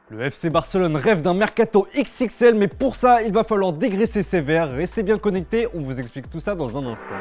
Le FC Barcelone rêve d'un mercato XXL, mais pour ça, il va falloir dégraisser sévère. Restez bien connectés, on vous explique tout ça dans un instant.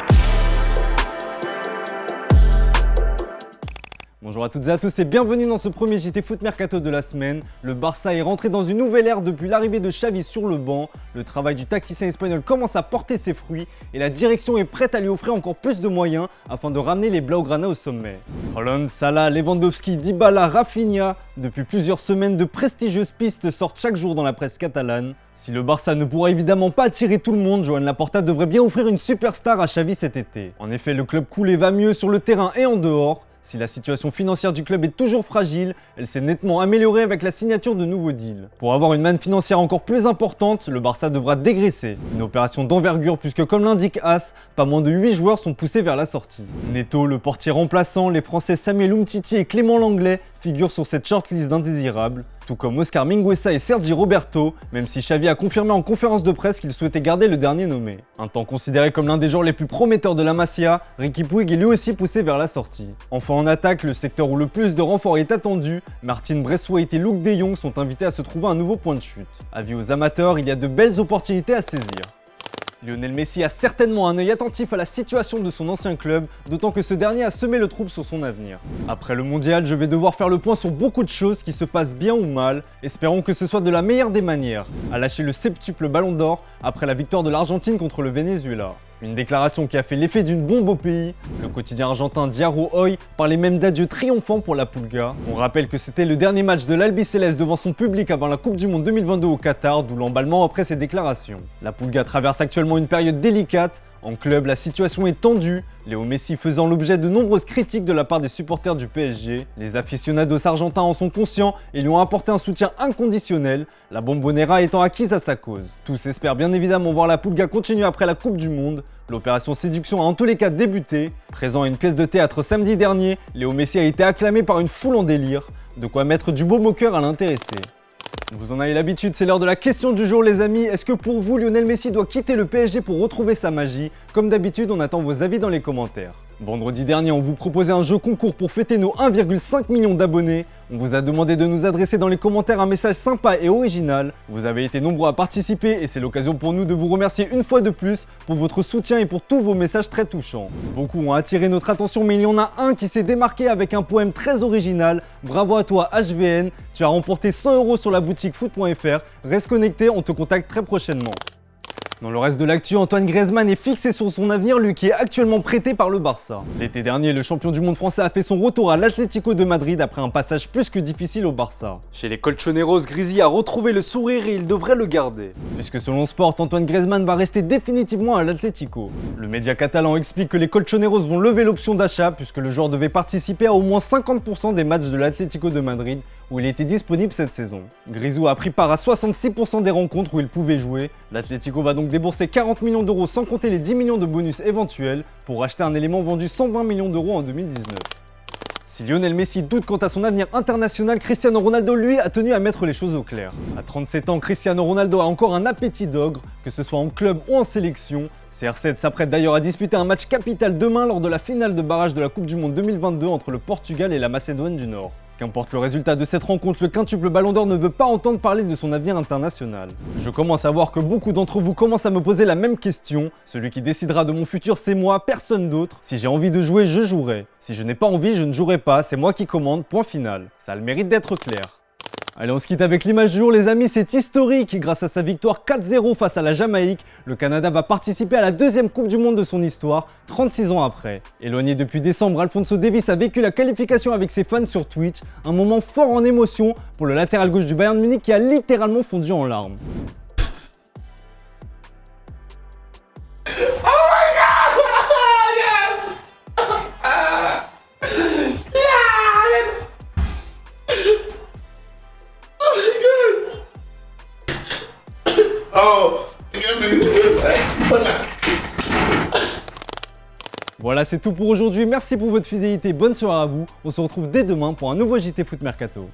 Bonjour à toutes et à tous et bienvenue dans ce premier JT Foot Mercato de la semaine. Le Barça est rentré dans une nouvelle ère depuis l'arrivée de Xavi sur le banc. Le travail du tacticien espagnol commence à porter ses fruits et la direction est prête à lui offrir encore plus de moyens afin de ramener les Blaugrana au sommet. Haaland, Salah, Lewandowski, Dybala, Rafinha, depuis plusieurs semaines de prestigieuses pistes sortent chaque jour dans la presse catalane. Si le Barça ne pourra évidemment pas attirer tout le monde, Joan Laporta devrait bien offrir une superstar à Xavi cet été. En effet, le club coulé va mieux sur le terrain et en dehors. Si la situation financière du club est toujours fragile, elle s'est nettement améliorée avec la signature de nouveaux deals. Pour avoir une manne financière encore plus importante, le Barça devra dégraisser. Une opération d'envergure puisque comme l'indique As, pas moins de 8 joueurs sont poussés vers la sortie. Neto, le portier remplaçant, les Français Samuel Umtiti et Clément Langlais figurent sur cette shortlist d'indésirables. Tout comme Oscar Mingueza et Sergi Roberto, même si Xavi a confirmé en conférence de presse qu'il souhaitait garder le dernier nommé. Un temps considéré comme l'un des joueurs les plus prometteurs de la Masia, Riqui Puig est lui aussi poussé vers la sortie. Enfin en attaque, le secteur où le plus de renforts est attendu, Martin Braithwaite et Luuk de Jong sont invités à se trouver un nouveau point de chute. Avis aux amateurs, il y a de belles opportunités à saisir. Lionel Messi a certainement un œil attentif à la situation de son ancien club, d'autant que ce dernier a semé le trouble sur son avenir. Après le mondial, je vais devoir faire le point sur beaucoup de choses qui se passent bien ou mal, espérons que ce soit de la meilleure des manières, à lâcher le septuple ballon d'or après la victoire de l'Argentine contre le Venezuela. Une déclaration qui a fait l'effet d'une bombe au pays. Le quotidien argentin Diario Hoy parlait même d'adieu triomphant pour la Pulga. On rappelle que c'était le dernier match de l'Albiceleste devant son public avant la Coupe du Monde 2022 au Qatar, d'où l'emballement après ces déclarations. La Pulga traverse actuellement une période délicate. En club, la situation est tendue, Léo Messi faisant l'objet de nombreuses critiques de la part des supporters du PSG. Les aficionados argentins en sont conscients et lui ont apporté un soutien inconditionnel, la Bombonera étant acquise à sa cause. Tous espèrent bien évidemment voir la Pulga continuer après la Coupe du Monde. L'opération séduction a en tous les cas débuté. Présent à une pièce de théâtre samedi dernier, Léo Messi a été acclamé par une foule en délire, de quoi mettre du baume au cœur à l'intéressé. Vous en avez l'habitude, c'est l'heure de la question du jour les amis. Est-ce que pour vous, Lionel Messi doit quitter le PSG pour retrouver sa magie? Comme d'habitude, on attend vos avis dans les commentaires. Vendredi dernier, on vous proposait un jeu concours pour fêter nos 1,5 million d'abonnés. On vous a demandé de nous adresser dans les commentaires un message sympa et original. Vous avez été nombreux à participer et c'est l'occasion pour nous de vous remercier une fois de plus pour votre soutien et pour tous vos messages très touchants. Beaucoup ont attiré notre attention mais il y en a un qui s'est démarqué avec un poème très original. Bravo à toi HVN, tu as remporté 100 € sur la boutique foot.fr. Reste connecté, on te contacte très prochainement. Dans le reste de l'actu, Antoine Griezmann est fixé sur son avenir, lui qui est actuellement prêté par le Barça. L'été dernier, le champion du monde français a fait son retour à l'Atlético de Madrid après un passage plus que difficile au Barça. Chez les Colchoneros, Grisi a retrouvé le sourire et il devrait le garder. Puisque selon Sport, Antoine Griezmann va rester définitivement à l'Atlético. Le média catalan explique que les Colchoneros vont lever l'option d'achat puisque le joueur devait participer à au moins 50% des matchs de l'Atlético de Madrid où il était disponible cette saison. Grisou a pris part à 66% des rencontres où il pouvait jouer. L'Atlético va donc débourser 40 millions d'euros sans compter les 10 millions de bonus éventuels pour acheter un élément vendu 120 millions d'euros en 2019. Si Lionel Messi doute quant à son avenir international, Cristiano Ronaldo lui a tenu à mettre les choses au clair. À 37 ans, Cristiano Ronaldo a encore un appétit d'ogre, que ce soit en club ou en sélection. CR7 s'apprête d'ailleurs à disputer un match capital demain lors de la finale de barrage de la Coupe du Monde 2022 entre le Portugal et la Macédoine du Nord. Qu'importe le résultat de cette rencontre, le quintuple Ballon d'Or ne veut pas entendre parler de son avenir international. Je commence à voir que beaucoup d'entre vous commencent à me poser la même question. Celui qui décidera de mon futur, c'est moi, personne d'autre. Si j'ai envie de jouer, je jouerai. Si je n'ai pas envie, je ne jouerai pas. C'est moi qui commande, point final. Ça a le mérite d'être clair. Allez, on se quitte avec l'image du jour les amis, c'est historique. Grâce à sa victoire 4-0 face à la Jamaïque, le Canada va participer à la deuxième Coupe du Monde de son histoire, 36 ans après. Éloigné depuis décembre, Alphonso Davies a vécu la qualification avec ses fans sur Twitch, un moment fort en émotion pour le latéral gauche du Bayern Munich qui a littéralement fondu en larmes. Voilà, c'est tout pour aujourd'hui. Merci pour votre fidélité. Bonne soirée à vous. On se retrouve dès demain pour un nouveau JT Foot Mercato.